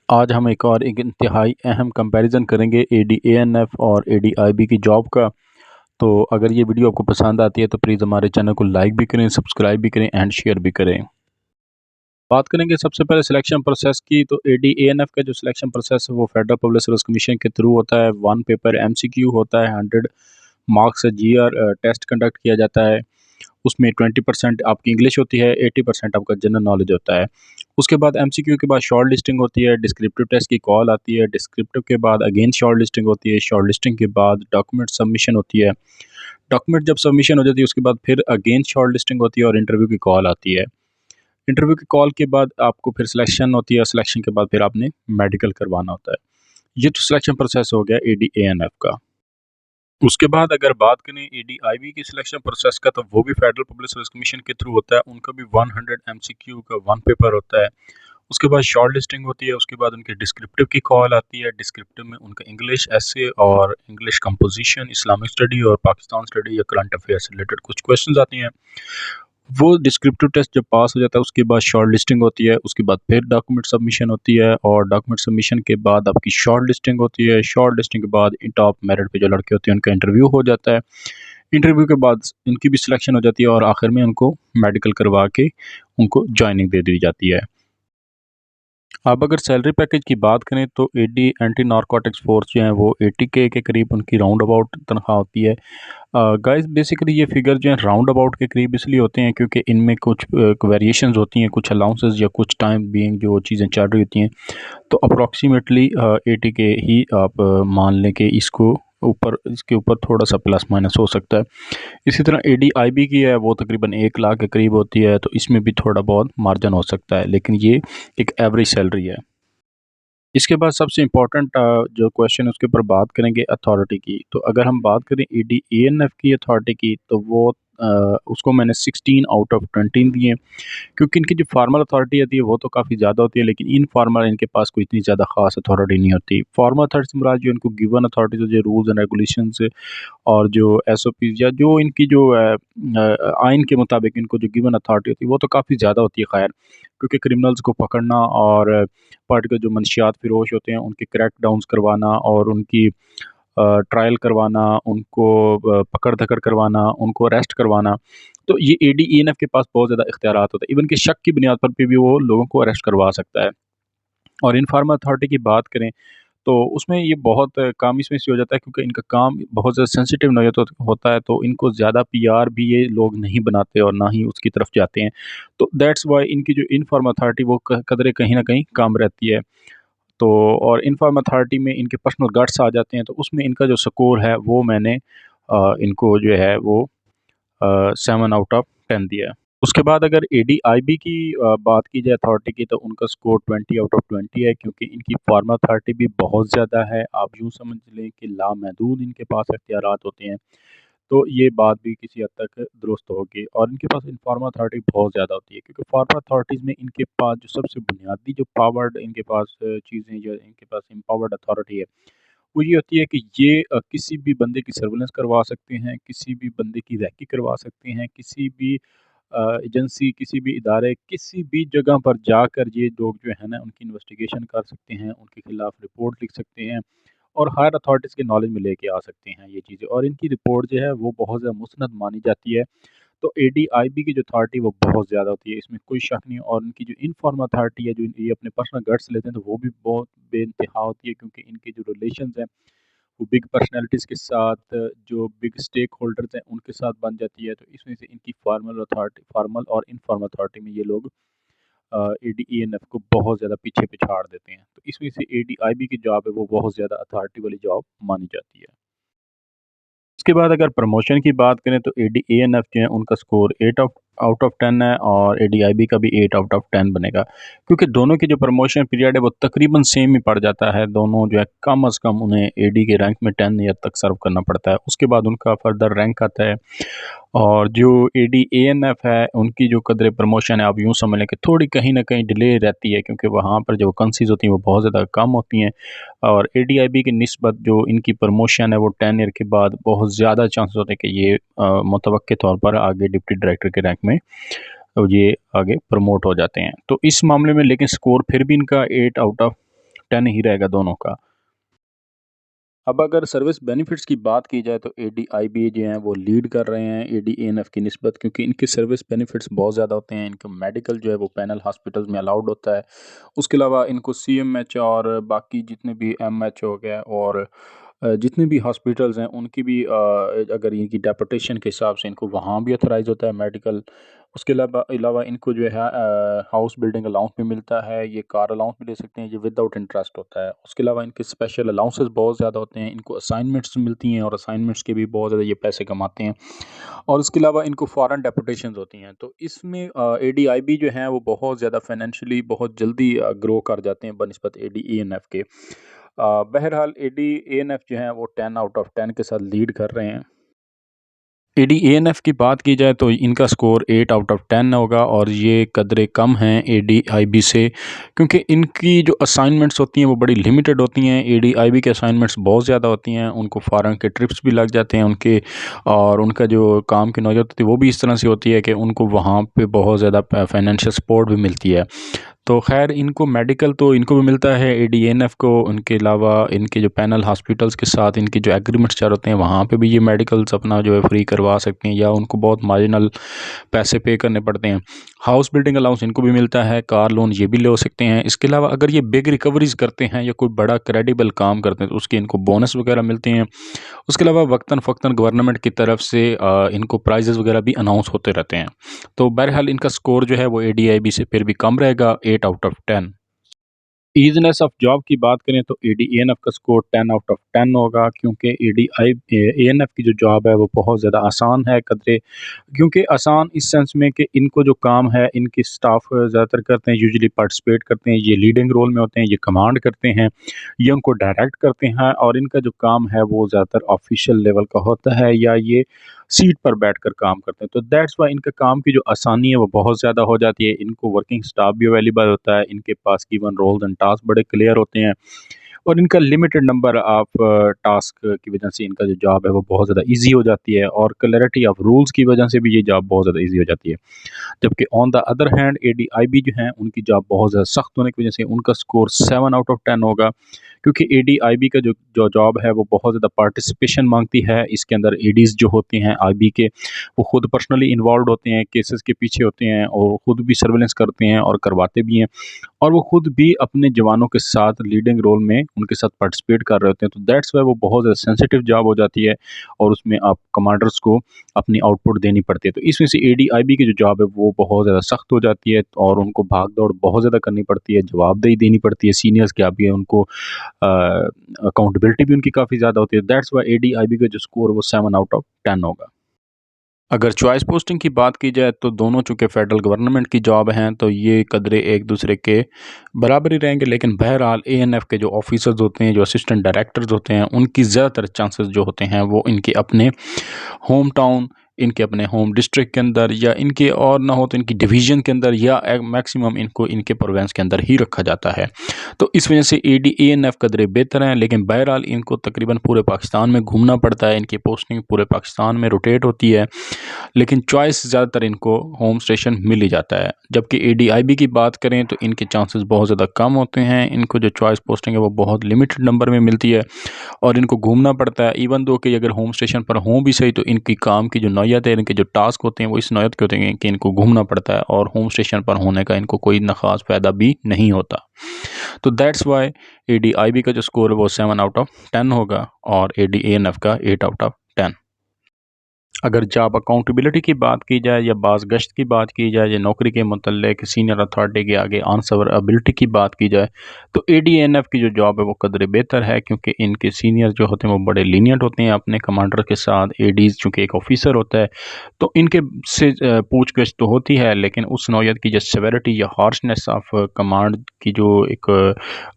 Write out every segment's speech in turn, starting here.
आज हम एक इंतहाई अहम कंपैरिज़न करेंगे एडीएएनएफ और एडीआईबी की जॉब का। तो अगर ये वीडियो आपको पसंद आती है तो प्लीज़ हमारे चैनल को लाइक भी करें, सब्सक्राइब भी करें एंड शेयर भी करें। बात करेंगे सबसे पहले सिलेक्शन प्रोसेस की। तो एडीएएनएफ का जो सिलेक्शन प्रोसेस है वो फेडरल पब्लिक सर्विस कमीशन के थ्रू होता है। 1 पेपर एमसीक्यू होता है, 100 मार्क्स जीआर टेस्ट कंडक्ट किया जाता है। उसमें 20% आपकी इंग्लिश होती है, 80% आपका जनरल नॉलेज होता है। उसके बाद एमसीक्यू के बाद शॉर्ट लिस्टिंग होती है, डिस्क्रिप्टिव टेस्ट की कॉल आती है, डिस्क्रिप्टिव के बाद अगेन शॉर्ट लिस्टिंग होती है, शॉर्ट लिस्टिंग के बाद डॉक्यूमेंट सबमिशन होती है। डॉक्यूमेंट जब सबमिशन हो जाती है उसके बाद फिर अगेन शॉर्ट लिस्टिंग होती है और इंटरव्यू की कॉल आती है। इंटरव्यू की कॉल के बाद आपको फिर सिलेक्शन होती है, सिलेक्शन के बाद फिर आपने मेडिकल करवाना होता है। ये तो सिलेक्शन प्रोसेस हो गया एडीएएनएफ का। उसके बाद अगर बात करें एडीआईबी की सिलेक्शन प्रोसेस का, तो वो भी फेडरल पब्लिक सर्विस कमीशन के थ्रू होता है। उनका भी 100 एमसीक्यू का 1 पेपर होता है। उसके बाद शॉर्ट लिस्टिंग होती है, उसके बाद उनके डिस्क्रिप्टिव की कॉल आती है। डिस्क्रिप्टिव में उनका इंग्लिश एसे और इंग्लिश कंपोजिशन, इस्लामिक स्टडी और पाकिस्तान स्टडी या करंट अफेयर से रिलेटेड कुछ क्वेश्चंस आती हैं। वो डिस्क्रिप्टिव टेस्ट जब पास हो जाता है उसके बाद शॉर्ट लिस्टिंग होती है, उसके बाद फिर डॉक्यूमेंट सबमिशन होती है और डॉक्यूमेंट सबमिशन के बाद आपकी शॉर्ट लिस्टिंग होती है। शॉर्ट लिस्टिंग के बाद इन टॉप मेरिट पे जो लड़के होते हैं उनका इंटरव्यू हो जाता है। इंटरव्यू के बाद इनकी भी सिलेक्शन हो जाती है और आखिर में उनको मेडिकल करवा के उनको जॉइनिंग दे दी जाती है। अब अगर सैलरी पैकेज की बात करें तो एडी एंटी नारकोटिक्स फोर्स जो है वो 80K के करीब उनकी राउंड अबाउट तनख्वाह होती है। गाइस बेसिकली ये फिगर जो है राउंड अबाउट के करीब इसलिए होते हैं क्योंकि इनमें कुछ वेरिएशंस होती हैं, कुछ अलाउंसेस या कुछ टाइम बीइंग जो चीज़ें चल रही होती हैं। तो अप्रॉक्सीमेटली 80K ही आप मान लें कि इसके ऊपर थोड़ा सा प्लस माइनस हो सकता है। इसी तरह एडीआईबी की है वो तकरीबन 1 लाख के करीब होती है, तो इसमें भी थोड़ा बहुत मार्जिन हो सकता है, लेकिन ये एक एवरेज सैलरी है। इसके बाद सबसे इम्पोर्टेंट जो क्वेश्चन है उसके ऊपर बात करेंगे अथॉरिटी की। तो अगर हम बात करें एडीएएनएफ की अथॉरिटी की तो वो उसको मैंने 16 आउट ऑफ 20 दिए, क्योंकि इनकी जो फार्मल अथॉरिटी होती है वो तो काफ़ी ज़्यादा होती है, लेकिन इनफॉर्मल इनके पास कोई इतनी ज़्यादा खास अथॉरिटी नहीं होती। फॉर्मल अथॉरिटी से मुराद जो इनको गिवन अथॉरिटी जो रूल्स एंड रेगुलेशंस और जो एसओपीज़ या जो इनकी जो आइन के मुताबिक इनको जो गिवन अथॉरिटी होती है वो तो काफ़ी ज़्यादा होती है खैर, क्योंकि क्रिमिनल्स को पकड़ना और पार्टी के जो मनशियात फ़िरोश होते हैं उनके क्रैक डाउन्स करवाना और उनकी ट्रायल करवाना, उनको पकड़-धकड़ करवाना, उनको अरेस्ट करवाना। तो ये एडीईएनएफ के पास बहुत ज़्यादा इख्तियारात होते हैं। इवन कि शक की बुनियाद पर भी वो लोगों को अरेस्ट करवा सकता है। और इन्फॉर्मल अथॉरिटी की बात करें तो उसमें ये बहुत काम इसमें से हो जाता है क्योंकि इनका काम बहुत ज़्यादा सेंसिटिव नौयत होता है, तो इनको ज़्यादा पीआर भी ये लोग नहीं बनाते और ना ही उसकी तरफ जाते हैं। तो दैट्स व्हाई इनकी जो इनफॉर्मल अथॉरिटी वो कदरे कहीं न कहीं कम रहती है। तो और इनफॉर्मल अथॉरिटी में इनके पर्सनल गट्स आ जाते हैं, तो उसमें इनका जो स्कोर है वो मैंने इनको जो है वो 7 आउट ऑफ 10 दिया है। उसके बाद अगर एडीआईबी की बात की जाए अथॉरिटी की, तो उनका स्कोर 20 आउट ऑफ 20 है, क्योंकि इनकी फार्मा अथॉरिटी भी बहुत ज़्यादा है। आप यूँ समझ लें कि लामहदूद इनके पास इख्तियारात होते हैं। तो ये बात भी किसी हद तक दुरुस्त होगी और इनके पास इन्फॉर्मल अथॉरिटी बहुत ज़्यादा होती है, क्योंकि फार्मा अथॉरिटीज़ में इनके पास जो सबसे बुनियादी जो पावर्ड इनके पास चीज़ें जो इनके पास एम्पावर्ड अथॉरिटी है, वो ये होती है कि ये किसी भी बंदे की सर्विलेंस करवा सकते हैं, किसी भी बंदे की रेकी करवा सकते हैं, किसी भी एजेंसी, किसी भी इदारे, किसी भी जगह पर जाकर ये लोग जो है ना उनकी इन्वेस्टिगेशन कर सकते हैं, उनके खिलाफ रिपोर्ट लिख सकते हैं और हायर अथॉरिटीज़ के नॉलेज में लेके आ सकते हैं ये चीज़ें, और इनकी रिपोर्ट जो है वो बहुत ज़्यादा मुस्नद मानी जाती है। तो एडीआईबी की जो अथॉरिटी वो बहुत ज़्यादा होती है, इसमें कोई शक नहीं। और इनकी जो इनफॉर्मल अथॉरिटी है, जो ये अपने पर्सनल गट्स लेते हैं, तो वो भी बहुत बेइंतहा होती है, क्योंकि इनके जो रिलेशंस हैं वो बिग पर्सनैलिटीज़ के साथ, जो बिग स्टेक होल्डर्स हैं उनके साथ बन जाती है। तो इसमें से इनकी फार्मल और इनफॉर्मल अथॉरिटी में ये लोग एडीईएनएफ को बहुत ज़्यादा पीछे पिछाड़ देते हैं। तो इसमें से एडीआईबी की जॉब है वो बहुत ज़्यादा अथॉरिटी वाली जॉब मानी जाती है। इसके बाद अगर प्रमोशन की बात करें तो एडीएएनएफ जो है उनका स्कोर 8 आउट ऑफ 10 है और एडीआईबी का भी 8 आउट ऑफ 10 बनेगा, क्योंकि दोनों की जो प्रमोशन पीरियड है वो तकरीबन सेम ही पड़ जाता है। दोनों जो है कम अज़ कम उन्हें एडी के रैंक में 10 ईयर तक सर्व करना पड़ता है, उसके बाद उनका फर्दर रैंक आता है। और जो एडीएएनएफ है उनकी जो कदर प्रमोशन है आप यूँ समझ लें कि थोड़ी कहीं न कहीं डिले रहती है, क्योंकि वहाँ पर जो वैकेंसीज़ होती हैं वो बहुत ज़्यादा कम होती हैं। और एडीआईबी की निस्बत जो इनकी प्रमोशन है वो 10 ईयर के बाद बहुत ज़्यादा चांसेस होते हैं कि ये मुतवक्के तौर पर आगे डिप्टी डायरेक्टर के रैंक में ये आगे प्रमोट हो जाते हैं। तो इस मामले में लेकिन स्कोर फिर भी इनका 8 आउट ऑफ 10 ही रहेगा दोनों का। अब अगर सर्विस बेनिफिट्स की बात की जाए तो एडीआईबी जो हैं वो लीड कर रहे हैं एडीएएनएफ की निस्बत, क्योंकि इनके सर्विस बेनिफिट्स बहुत ज़्यादा होते हैं। इनका मेडिकल जो है वो पैनल हॉस्पिटल्स में अलाउड होता है। उसके अलावा इनको सीएमएच और बाकी जितने भी एमएच हो गया और जितने भी हॉस्पिटल्स हैं उनकी भी अगर इनकी डेपुटेशन के हिसाब से इनको वहाँ भी ऑथराइज़ होता है मेडिकल। उसके अलावा अलावा इनको जो है हाउस बिल्डिंग अलाउंस भी मिलता है, ये कार अलाउंस भी ले सकते हैं, ये विदाउट इंटरेस्ट होता है। उसके अलावा इनके स्पेशल अलाउंसेस बहुत ज़्यादा होते हैं, इनको असाइनमेंट्स मिलती हैं और असाइनमेंट्स के भी बहुत ज़्यादा ये पैसे कमाते हैं। और उसके अलावा इनको फॉरेन डेपुटेशंस होती हैं। तो इसमें एडीआईबी जो हैं वो बहुत ज़्यादा फाइनेंशियली बहुत जल्दी ग्रो कर जाते हैं बनिस्बत एडीएएनएफ के। बहरहाल एडीएएनएफ जो हैं वो 10 आउट ऑफ 10 के साथ लीड कर रहे हैं। एडीएएनएफ की बात की जाए तो इनका स्कोर 8 आउट ऑफ 10 होगा और ये कदरे कम हैं एडीआईबी से, क्योंकि इनकी जो असाइनमेंट्स होती हैं वो बड़ी लिमिटेड होती हैं। एडीआईबी के असाइनमेंट्स बहुत ज़्यादा होती हैं, उनको फॉरेन के ट्रिप्स भी लग जाते हैं उनके, और उनका जो काम की नौयत होती है वो भी इस तरह से होती है कि उनको वहाँ पे बहुत ज़्यादा फाइनेंशियल सपोर्ट भी मिलती है। तो ख़ैर इनको मेडिकल तो इनको भी मिलता है एडीएनएफ को, उनके अलावा इनके जो पैनल हॉस्पिटल्स के साथ इनके जो एग्रीमेंट्स चल होते हैं वहाँ पे भी ये मेडिकल्स अपना जो है फ्री करवा सकते हैं या उनको बहुत मार्जिनल पैसे पे करने पड़ते हैं। हाउस बिल्डिंग अलाउंस इनको भी मिलता है, कार लोन ये भी ले सकते हैं। इसके अलावा अगर ये बिग रिकवरीज करते हैं या कोई बड़ा क्रेडिबल काम करते हैं तो उसके इनको बोनस वगैरह मिलते हैं। उसके अलावा वक्तन फ़क्तन गवर्नमेंट की तरफ से इनको प्राइजेज़ वगैरह भी अनाउंस होते रहते हैं। तो बहरहाल इनका स्कोर जो है वो एडीआईबी से फिर भी कम रहेगा, 8 out of 10। Easiness of job की बात करें तो एडीएएनएफ का स्कोर 10 आउट ऑफ 10 होगा, क्योंकि एएनएफ की जो जॉब है वो बहुत ज़्यादा आसान है कदरे, क्योंकि आसान इस सेंस में कि इनको जो काम है इनके स्टाफ ज़्यादातर करते हैं, यूजुअली पार्टिसिपेट करते हैं, ये लीडिंग रोल में होते हैं, ये कमांड करते हैं, ये उनको डायरेक्ट करते हैं और इनका जो काम है वो ज़्यादातर ऑफिशियल लेवल का होता है या ये सीट पर बैठकर काम करते हैं। तो दैट्स वाई इनका काम की जो आसानी है वो बहुत ज़्यादा हो जाती है। इनको वर्किंग स्टाफ भी अवेलेबल होता है, इनके पास गिवन रोल्स एंड टास्क बड़े क्लियर होते हैं और इनका लिमिटेड नंबर ऑफ टास्क की वजह से इनका जो जॉब है वो बहुत ज़्यादा ईज़ी हो जाती है और क्लैरिटी ऑफ रूल्स की वजह से भी ये जॉब बहुत ज़्यादा ईज़ी हो जाती है। जबकि ऑन द अदर हैंड एडीआईबी जो हैं उनकी जॉब बहुत ज़्यादा सख्त होने की वजह से उनका स्कोर 7 आउट ऑफ 10 होगा, क्योंकि एडीआईबी का जो जो जॉब है वो बहुत ज़्यादा पार्टिसिपेशन मांगती है। इसके अंदर एडीज़ जो होते हैं आईबी के वो खुद पर्सनली इन्वॉल्व होते हैं, केसेस के पीछे होते हैं और खुद भी सर्वेलेंस करते हैं और करवाते भी हैं और वो खुद भी अपने जवानों के साथ लीडिंग रोल में उनके साथ पार्टिसिपेट कर रहे होते हैं। तो दैट्स वाई वो बहुत ज़्यादा सेंसिटिव जॉब हो जाती है और उसमें आप कमांडर्स को अपनी आउटपुट देनी पड़ती है। तो इसमें से एडीआईबी की जो जॉब है वो बहुत ज़्यादा सख्त हो जाती है और उनको भाग-दौड़ बहुत ज़्यादा करनी पड़ती है, जवाबदेही देनी पड़ती है, सीनियर्स क्या भी है उनको अकाउंटेबिलिटी भी उनकी काफ़ी ज़्यादा होती है। दैट्स व्हाई एडीआईबी का जो स्कोर है वो 7 आउट ऑफ 10 होगा। अगर चॉइस पोस्टिंग की बात की जाए तो दोनों चूँकि फेडरल गवर्नमेंट की जॉब हैं तो ये कदरे एक दूसरे के बराबर ही रहेंगे, लेकिन बहरहाल एएनएफ के जो ऑफिसर्स होते हैं, जो असिस्टेंट डायरेक्टर्स होते हैं, उनकी ज़्यादातर चांसेस जो होते हैं वो इनके अपने होम टाउन, इनके अपने होम डिस्ट्रिक्ट के अंदर या इनके और ना हो तो इनकी डिवीज़न के अंदर या मैक्सिमम इनको इनके प्रोविंस के अंदर ही रखा जाता है। तो इस वजह से एएनएफ कदरे बेहतर हैं, लेकिन बहरहाल इनको तकरीबन पूरे पाकिस्तान में घूमना पड़ता है, इनकी पोस्टिंग पूरे पाकिस्तान में रोटेट होती है, लेकिन चॉइस ज़्यादातर इनको होम स्टेशन मिल ही जाता है। जबकि एडीआईबी की बात करें तो इनके चांसेस बहुत ज़्यादा कम होते हैं, इनको जो चॉइस पोस्टिंग है वो बहुत लिमिटेड नंबर में मिलती है और इनको घूमना पड़ता है। इवन दो कि अगर होम स्टेशन पर हों भी सही तो इनकी काम की जो नौयत है, इनके जो टास्क होते हैं वो इस नौयत के होते हैं कि इनको घूमना पड़ता है और होम स्टेशन पर होने का इनको कोई न ख़ास फ़ायदा भी नहीं होता। तो दैट्स वाई एडीआईबी का जो स्कोर है वो 7 आउट ऑफ 10 होगा और एडीएएनएफ का 8 आउट ऑफ 10। अगर जॉब अकाउंटेबिलिटी की बात की जाए या बाज़ गश्त की बात की जाए या नौकरी के मुतल्लिक़ सीनियर अथॉरिटी के आगे आंसरबिलिटी की बात की जाए तो एडीएनएफ की जो जॉब है वो कदरे बेहतर है, क्योंकि इनके सीनियर जो होते हैं वो बड़े लीनियंट होते हैं अपने कमांडर के साथ। एडीज़ चूँकि एक ऑफिसर होता है तो इनके से पूछ गछ तो होती है, लेकिन उस नौयत की जो सेवेरिटी या हार्शनेस ऑफ कमांड की जो एक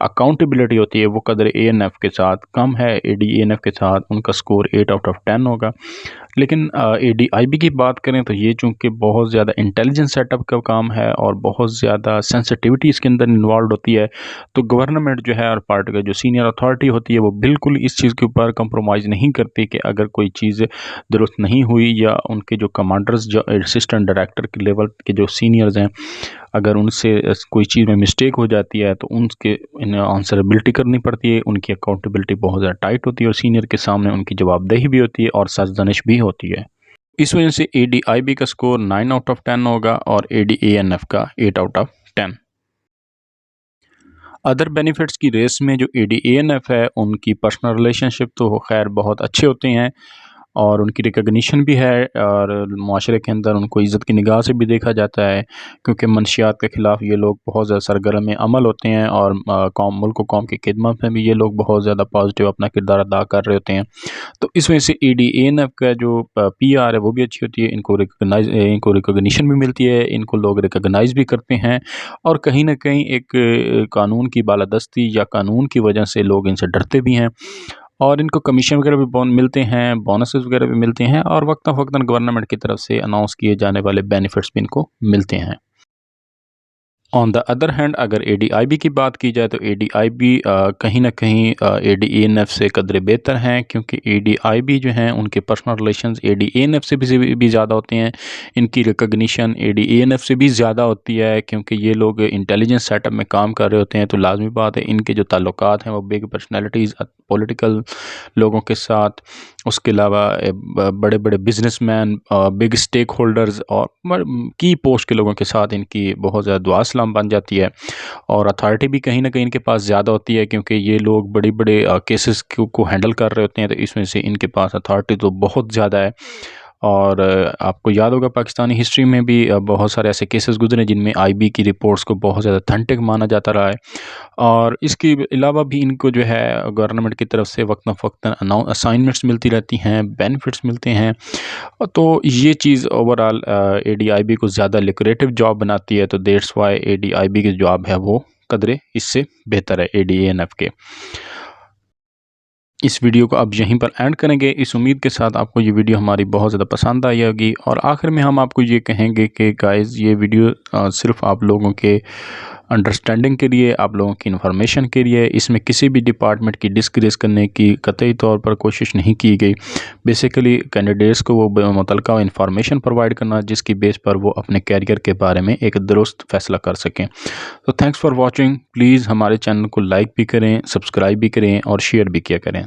अकाउंटेबिलिटी होती है वो कदर एएनएफ के साथ कम है। एडीएनएफ के साथ उनका स्कोर 8 आउट ऑफ 10 होगा। लेकिन एडीआईबी की बात करें तो ये चूँकि बहुत ज़्यादा इंटेलिजेंस सेटअप का काम है और बहुत ज़्यादा सेंसिटिविटी इसके अंदर इन्वॉल्व होती है, तो गवर्नमेंट जो है और पार्टी का जो सीनियर अथॉरिटी होती है वो बिल्कुल इस चीज़ के ऊपर कंप्रोमाइज़ नहीं करती कि अगर कोई चीज़ दुरुस्त नहीं हुई या उनके जो कमांडर्स जो असिस्टेंट डायरेक्टर के लेवल के जो सीनियर्स हैं अगर उनसे कोई चीज़ में मिस्टेक हो जाती है तो उनके आंसरेबिलिटी करनी पड़ती है, उनकी अकाउंटेबिलिटी बहुत ज़्यादा टाइट होती है और सीनियर के सामने उनकी जवाबदेही भी होती है और सजदनिश भी होती है। इस वजह से ADIB का स्कोर 9 आउट ऑफ 10 होगा और ADANF का 8 आउट ऑफ 10। अदर बेनिफिट्स की रेस में जो ADANF है उनकी पर्सनल रिलेशनशिप तो खैर बहुत अच्छे होते हैं और उनकी रिकॉग्निशन भी है और माशरे के अंदर उनको इज़्ज़त की निगाह से भी देखा जाता है, क्योंकि मंशियात के ख़िलाफ़ ये लोग बहुत ज़्यादा सरगर्म अमल होते हैं और कौम मुल्क व कौम की खिदमत में भी ये लोग बहुत ज़्यादा पॉजिटिव अपना किरदार अदा कर रहे होते हैं। तो इस वजह से ADANF का जो PR है वो भी अच्छी होती है, इनको रिकॉग्निशन भी मिलती है, इनको लोग रिकॉग्नाइज़ भी करते हैं और कहीं न कहीं एक कानून की बालादस्ती या कानून की वजह से लोग इनसे डरते भी हैं और इनको कमीशन वगैरह भी मिलते हैं, बोनसेस वगैरह भी मिलते हैं और वक्ता-फ़वक्तन गवर्नमेंट की तरफ से अनाउंस किए जाने वाले बेनिफिट्स भी इनको मिलते हैं। ऑन द अदर हैंड अगर ADIB की बात की जाए तो ADIB कहीं न कहीं ADANF से कदरे बेहतर हैं, क्योंकि ADIB जो हैं उनके पर्सनल रिलेशंस ADANF से भी ज़्यादा होते हैं। इनकी रिकॉग्निशन ADANF से भी ज़्यादा होती है, क्योंकि ये लोग इंटेलिजेंस सेटअप में काम कर रहे होते हैं, तो लाज़मी बात है इनके जो ताल्लुकात हैं वो बिग पर्सनैलिटीज़ पॉलिटिकल लोगों के साथ, उसके अलावा बड़े-बड़े बिज़नेसमैन, बिग स्टेक होल्डर्स और की पोस्ट के लोगों के साथ इनकी बहुत ज़्यादा दुआ सलाम बन जाती है और अथॉरिटी भी कहीं न कहीं इनके पास ज़्यादा होती है, क्योंकि ये लोग बड़े-बड़े केसेस को हैंडल कर रहे होते हैं, तो इस वजह से इनके पास अथॉरिटी तो बहुत ज़्यादा है। और आपको याद होगा पाकिस्तानी हिस्ट्री में भी बहुत सारे ऐसे केसेस गुजरे जिनमें IB की रिपोर्ट्स को बहुत ज़्यादा ऑथेंटिक माना जाता रहा है और इसके अलावा भी इनको जो है गवर्नमेंट की तरफ से वक्ता-फ़वक्तन असाइनमेंट्स मिलती रहती हैं, बेनिफिट्स मिलते हैं। तो ये चीज़ ओवरऑल ADIB को ज़्यादा लुक्रेटिव जॉब बनाती है, तो दैट्स व्हाई ADIB की जॉब है वो कदरे इससे बेहतर है ADANF के। इस वीडियो को अब यहीं पर एंड करेंगे, इस उम्मीद के साथ आपको ये वीडियो हमारी बहुत ज़्यादा पसंद आई होगी और आखिर में हम आपको ये कहेंगे कि गाइज़ ये वीडियो सिर्फ आप लोगों के अंडरस्टैंडिंग के लिए, आप लोगों की इन्फॉर्मेशन के लिए, इसमें किसी भी डिपार्टमेंट की डिस्क्रेस करने की कतई तौर पर कोशिश नहीं की गई। बेसिकली कैंडिडेट्स को वो मुतलका इन्फॉर्मेशन प्रोवाइड करना जिसकी बेस पर वो अपने कैरियर के बारे में एक दुरुस्त फैसला कर सकें। तो थैंक्स फॉर वॉचिंग। प्लीज़ हमारे चैनल को लाइक भी करें, सब्सक्राइब भी करें और शेयर भी किया करें।